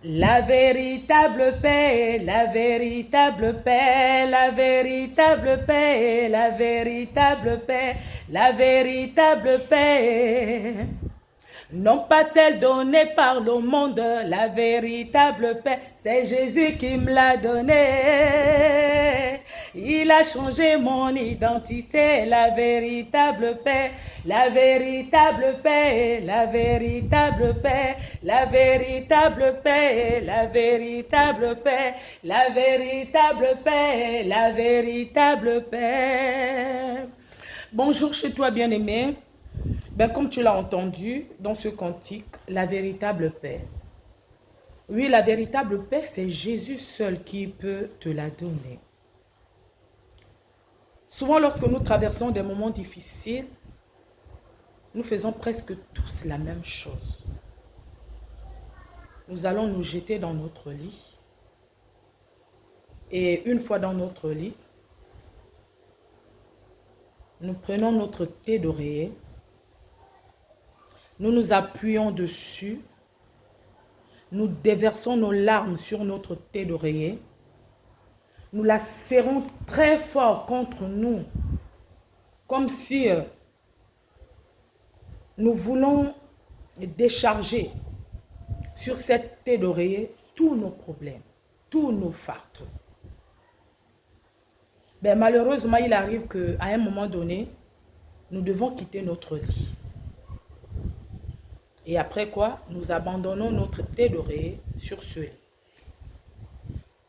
La véritable paix, la véritable paix, la véritable paix, la véritable paix, la véritable paix. Non pas celle donnée par le monde, la véritable paix, c'est Jésus qui me l'a donnée. Il a changé mon identité, la véritable paix, la véritable paix, la véritable paix, la véritable paix, la véritable paix, la véritable paix, la véritable paix. Bonjour chez toi, bien-aimé. Ben, comme tu l'as entendu dans ce cantique, la véritable paix. Oui, la véritable paix, c'est Jésus seul qui peut te la donner. Souvent, lorsque nous traversons des moments difficiles, nous faisons presque tous la même chose. Nous allons nous jeter dans notre lit. Et une fois dans notre lit, nous prenons notre thé d'oreiller. Nous nous appuyons dessus. Nous déversons nos larmes sur notre thé d'oreiller. Nous la serrons très fort contre nous, comme si nous voulons décharger sur cette thé d'oreiller tous nos problèmes, tous nos fardeaux. Ben, malheureusement, il arrive qu'à un moment donné, nous devons quitter notre lit. Et après quoi, nous abandonnons notre thé d'oreiller sur ce lit.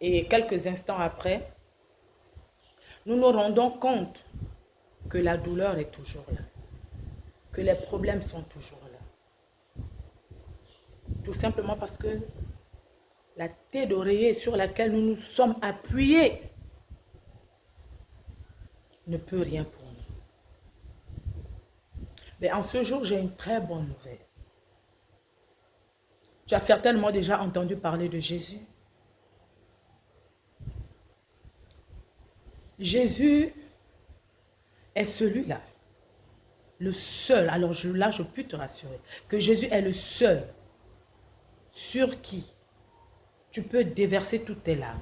Et quelques instants après, nous nous rendons compte que la douleur est toujours là, que les problèmes sont toujours là. Tout simplement parce que la thé d'oreiller sur laquelle nous nous sommes appuyés ne peut rien pour nous. Mais en ce jour, j'ai une très bonne nouvelle. Tu as certainement déjà entendu parler de Jésus. Jésus est celui-là, le seul. Alors là, je peux te rassurer que Jésus est le seul sur qui tu peux déverser toutes tes larmes.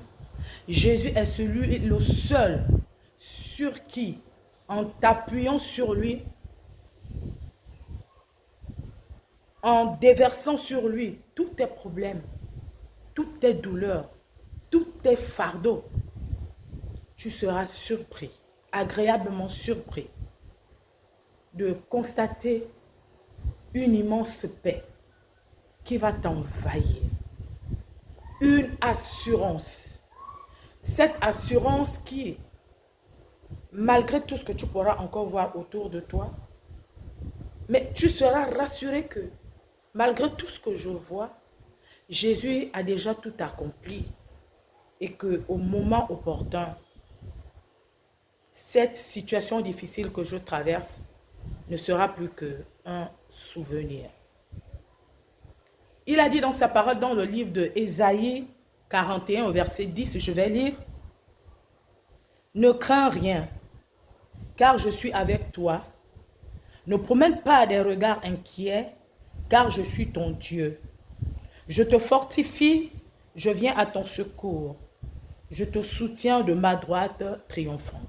Jésus est celui, le seul sur qui, en t'appuyant sur lui, en déversant sur lui tous tes problèmes, toutes tes douleurs, tous tes fardeaux, tu seras surpris, agréablement surpris, de constater une immense paix qui va t'envahir. Une assurance. Cette assurance qui, malgré tout ce que tu pourras encore voir autour de toi, mais tu seras rassuré que, malgré tout ce que je vois, Jésus a déjà tout accompli et qu'au moment opportun, cette situation difficile que je traverse ne sera plus qu'un souvenir. Il a dit dans sa parole dans le livre de Ésaïe 41 au verset 10, je vais lire. Ne crains rien, car je suis avec toi. Ne promène pas des regards inquiets, car je suis ton Dieu. Je te fortifie, je viens à ton secours. Je te soutiens de ma droite triomphante.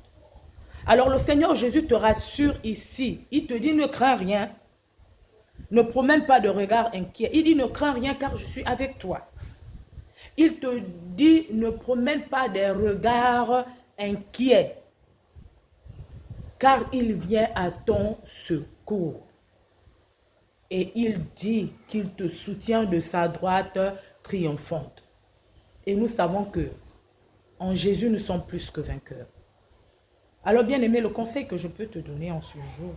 Alors le Seigneur Jésus te rassure ici. Il te dit ne crains rien. Ne promène pas de regard inquiet. Il dit ne crains rien car je suis avec toi. Il te dit ne promène pas des regards inquiets car il vient à ton secours. Et il dit qu'il te soutient de sa droite triomphante. Et nous savons que en Jésus nous sommes plus que vainqueurs. Alors bien aimé, le conseil que je peux te donner en ce jour,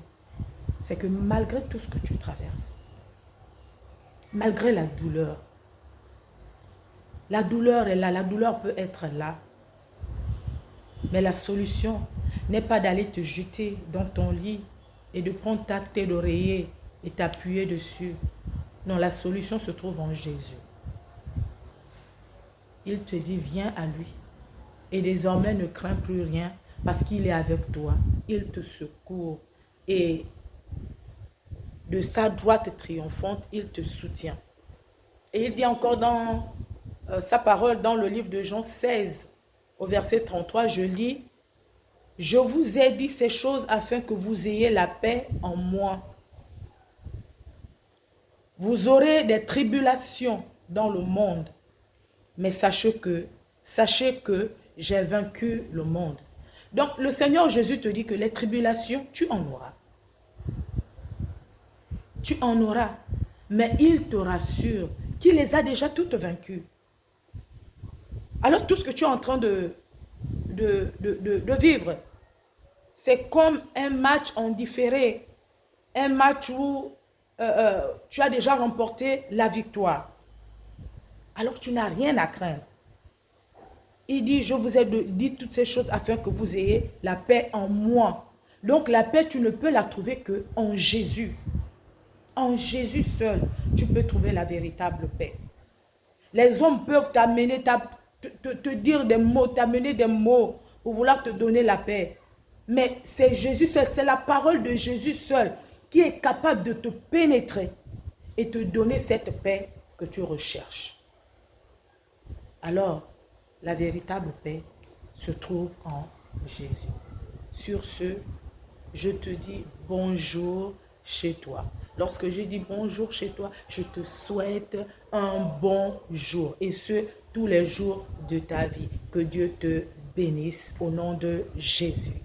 c'est que malgré tout ce que tu traverses, malgré la douleur est là, la douleur peut être là, mais la solution n'est pas d'aller te jeter dans ton lit et de prendre ta tête d'oreiller et t'appuyer dessus. Non, la solution se trouve en Jésus. Il te dit, viens à lui. Et désormais, ne crains plus rien parce qu'il est avec toi. Il te secourt. Et de sa droite triomphante, il te soutient. Et il dit encore dans sa parole dans le livre de Jean 16, au verset 33, je lis, « Je vous ai dit ces choses afin que vous ayez la paix en moi. Vous aurez des tribulations dans le monde, mais sachez que j'ai vaincu le monde. » Donc, le Seigneur Jésus te dit que les tribulations, tu en auras. Tu en auras. Mais il te rassure qu'il les a déjà toutes vaincues. Alors, tout ce que tu es en train de vivre, c'est comme un match en différé. Un match où tu as déjà remporté la victoire. Alors, tu n'as rien à craindre. Il dit, je vous ai dit toutes ces choses afin que vous ayez la paix en moi. Donc la paix, tu ne peux la trouver que en Jésus. En Jésus seul, tu peux trouver la véritable paix. Les hommes peuvent t'amener, te dire des mots, t'amener des mots pour vouloir te donner la paix. Mais c'est Jésus seul, c'est la parole de Jésus seul qui est capable de te pénétrer et te donner cette paix que tu recherches. Alors, la véritable paix se trouve en Jésus. Sur ce, je te dis bonjour chez toi. Lorsque je dis bonjour chez toi, je te souhaite un bon jour. Et ce, tous les jours de ta vie. Que Dieu te bénisse au nom de Jésus.